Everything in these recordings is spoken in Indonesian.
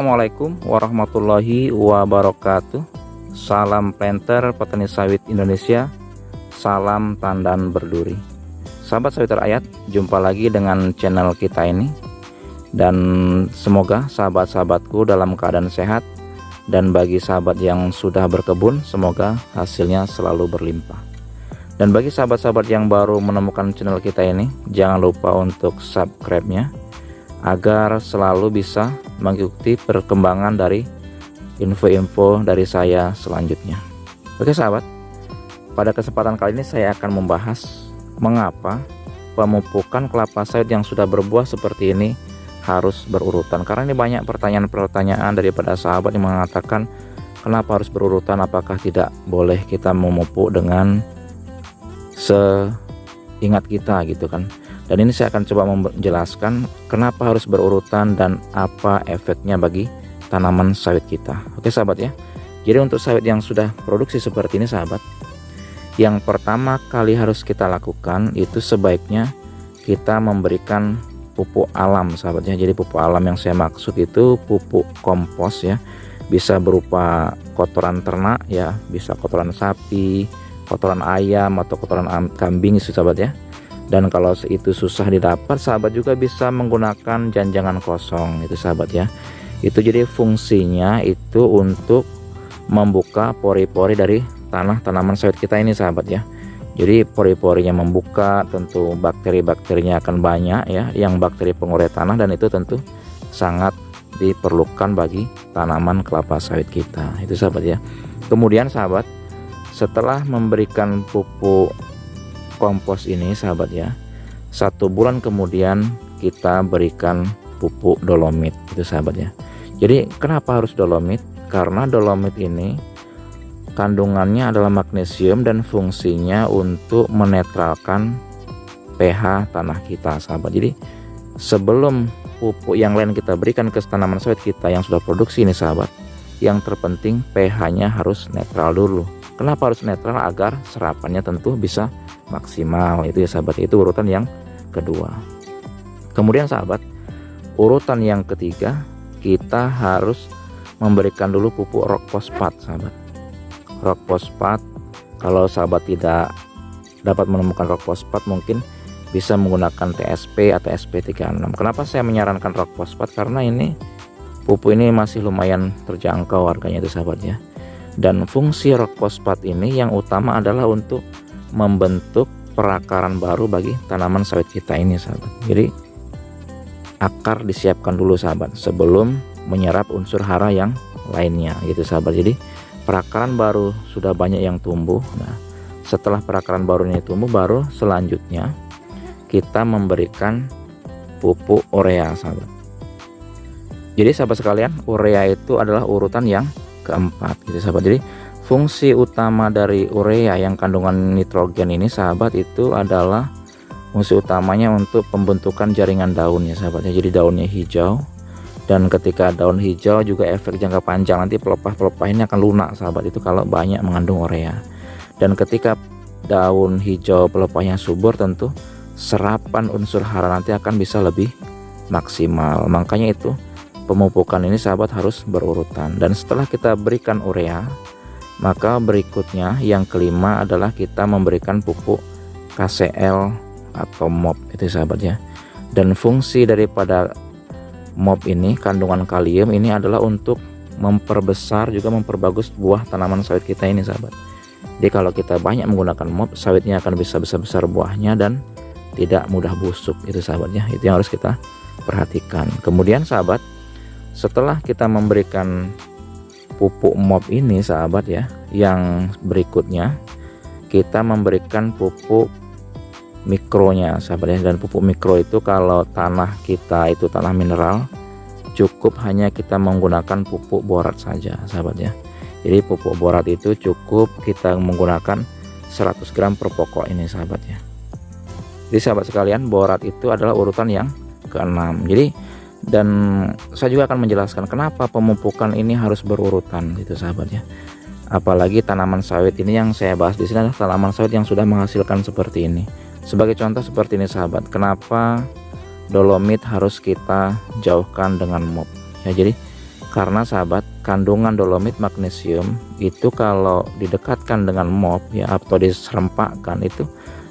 Assalamualaikum warahmatullahi wabarakatuh. Salam planter petani sawit Indonesia. Salam tandan berduri. Sahabat sawit rakyat, jumpa lagi dengan channel kita ini. Dan semoga sahabat-sahabatku dalam keadaan sehat. Dan bagi sahabat yang sudah berkebun, semoga hasilnya selalu berlimpah. Dan bagi sahabat-sahabat yang baru menemukan channel kita ini, jangan lupa untuk subscribe-nya agar selalu bisa mengikuti perkembangan dari info-info dari saya selanjutnya. Oke sahabat, pada kesempatan kali ini saya akan membahas mengapa pemupukan kelapa sawit yang sudah berbuah seperti ini harus berurutan. Karena ini banyak pertanyaan-pertanyaan daripada sahabat yang mengatakan kenapa harus berurutan, apakah tidak boleh kita memupuk dengan seingat kita gitu kan. Dan ini saya akan coba menjelaskan kenapa harus berurutan dan apa efeknya bagi tanaman sawit kita. Oke sahabat ya. Jadi untuk sawit yang sudah produksi seperti ini sahabat, yang pertama kali harus kita lakukan itu sebaiknya kita memberikan pupuk alam sahabat ya. Jadi pupuk alam yang saya maksud itu pupuk kompos ya. Bisa berupa kotoran ternak ya, bisa kotoran sapi, kotoran ayam atau kotoran kambing itu sahabat ya. Dan kalau itu susah didapat, sahabat juga bisa menggunakan janjangan kosong itu sahabat ya. Itu jadi fungsinya itu untuk membuka pori-pori dari tanah tanaman sawit kita ini sahabat ya. Jadi pori-porinya membuka, tentu bakteri-bakterinya akan banyak ya, yang bakteri pengurai tanah, dan itu tentu sangat diperlukan bagi tanaman kelapa sawit kita itu sahabat ya. Kemudian sahabat, setelah memberikan pupuk kompos ini sahabat ya, 1 bulan kemudian kita berikan pupuk dolomit itu sahabat ya. Jadi kenapa harus dolomit? Karena dolomit ini kandungannya adalah magnesium dan fungsinya untuk menetralkan pH tanah kita sahabat. Jadi sebelum pupuk yang lain kita berikan ke tanaman sawit kita yang sudah produksi ini sahabat, yang terpenting pH-nya harus netral dulu. Kenapa harus netral? Agar serapannya tentu bisa maksimal itu ya sahabat. Itu urutan yang kedua. Kemudian sahabat, urutan yang ketiga, kita harus memberikan dulu pupuk rock fosfat sahabat. Rock fosfat, kalau sahabat tidak dapat menemukan rock fosfat, mungkin bisa menggunakan TSP atau SP36. Kenapa saya menyarankan rock fosfat? Karena ini pupuk ini masih lumayan terjangkau harganya itu sahabat ya. Dan fungsi rock fosfat ini yang utama adalah untuk membentuk perakaran baru bagi tanaman sawit kita ini sahabat. Jadi akar disiapkan dulu sahabat sebelum menyerap unsur hara yang lainnya gitu sahabat. Jadi perakaran baru sudah banyak yang tumbuh. Nah, setelah perakaran baru ini tumbuh, baru selanjutnya kita memberikan pupuk urea sahabat. Jadi sahabat sekalian, urea itu adalah urutan yang keempat gitu sahabat. Jadi fungsi utama dari urea yang kandungan nitrogen ini sahabat itu adalah fungsi utamanya untuk pembentukan jaringan daun ya sahabat ya. Jadi daunnya hijau, dan ketika daun hijau juga efek jangka panjang nanti pelepah-pelepah ini akan lunak sahabat, itu kalau banyak mengandung urea. Dan ketika daun hijau pelepahnya subur, tentu serapan unsur hara nanti akan bisa lebih maksimal. Makanya itu pemupukan ini sahabat harus berurutan. Dan setelah kita berikan urea, maka berikutnya yang kelima adalah kita memberikan pupuk KCl atau MOP itu sahabat ya. Dan fungsi daripada MOP ini, kandungan kalium ini adalah untuk memperbesar juga memperbagus buah tanaman sawit kita ini sahabat. Jadi kalau kita banyak menggunakan MOP, sawitnya akan bisa besar-besar buahnya dan tidak mudah busuk itu sahabat ya. Itu yang harus kita perhatikan. Kemudian sahabat, setelah kita memberikan pupuk MOP ini sahabat ya, yang berikutnya kita memberikan pupuk mikronya sahabat ya. Dan pupuk mikro itu kalau tanah kita itu tanah mineral, cukup hanya kita menggunakan pupuk borat saja sahabat ya. Jadi pupuk borat itu cukup kita menggunakan 100 gram per pokok ini sahabat ya. Jadi sahabat sekalian, borat itu adalah urutan yang keenam. Jadi dan saya juga akan menjelaskan kenapa pemupukan ini harus berurutan gitu sahabat ya. Apalagi tanaman sawit ini yang saya bahas di sini adalah tanaman sawit yang sudah menghasilkan seperti ini. Sebagai contoh seperti ini sahabat, kenapa dolomit harus kita jauhkan dengan MOP ya. Jadi Karena sahabat, kandungan dolomit magnesium itu kalau didekatkan dengan mop ya, atau diserempakkan, itu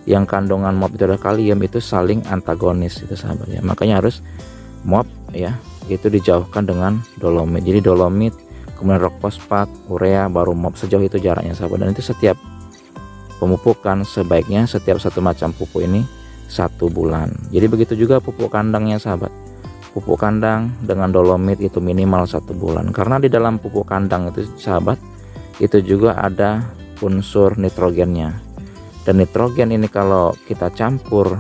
yang kandungan mop itu adalah kalium, itu saling antagonis itu sahabat ya. Makanya harus mop ya itu dijauhkan dengan dolomit. Jadi dolomit, kemudian rock fosfat, urea, baru mop, sejauh itu jaraknya sahabat. Dan itu setiap pemupukan sebaiknya setiap satu macam pupuk ini 1 bulan. Jadi begitu juga pupuk kandangnya sahabat. Pupuk kandang dengan dolomit itu minimal 1 bulan, karena di dalam pupuk kandang itu sahabat itu juga ada unsur nitrogennya, dan nitrogen ini kalau kita campur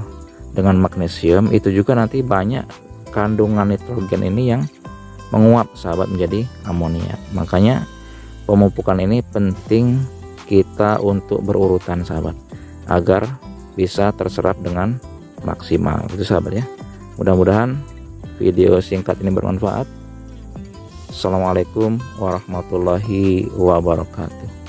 dengan magnesium itu juga nanti banyak kandungan nitrogen ini yang menguap sahabat menjadi amonia. Makanya pemupukan ini penting kita untuk berurutan sahabat, agar bisa terserap dengan maksimal itu sahabat ya. Mudah-mudahan video singkat ini bermanfaat. Assalamualaikum warahmatullahi wabarakatuh.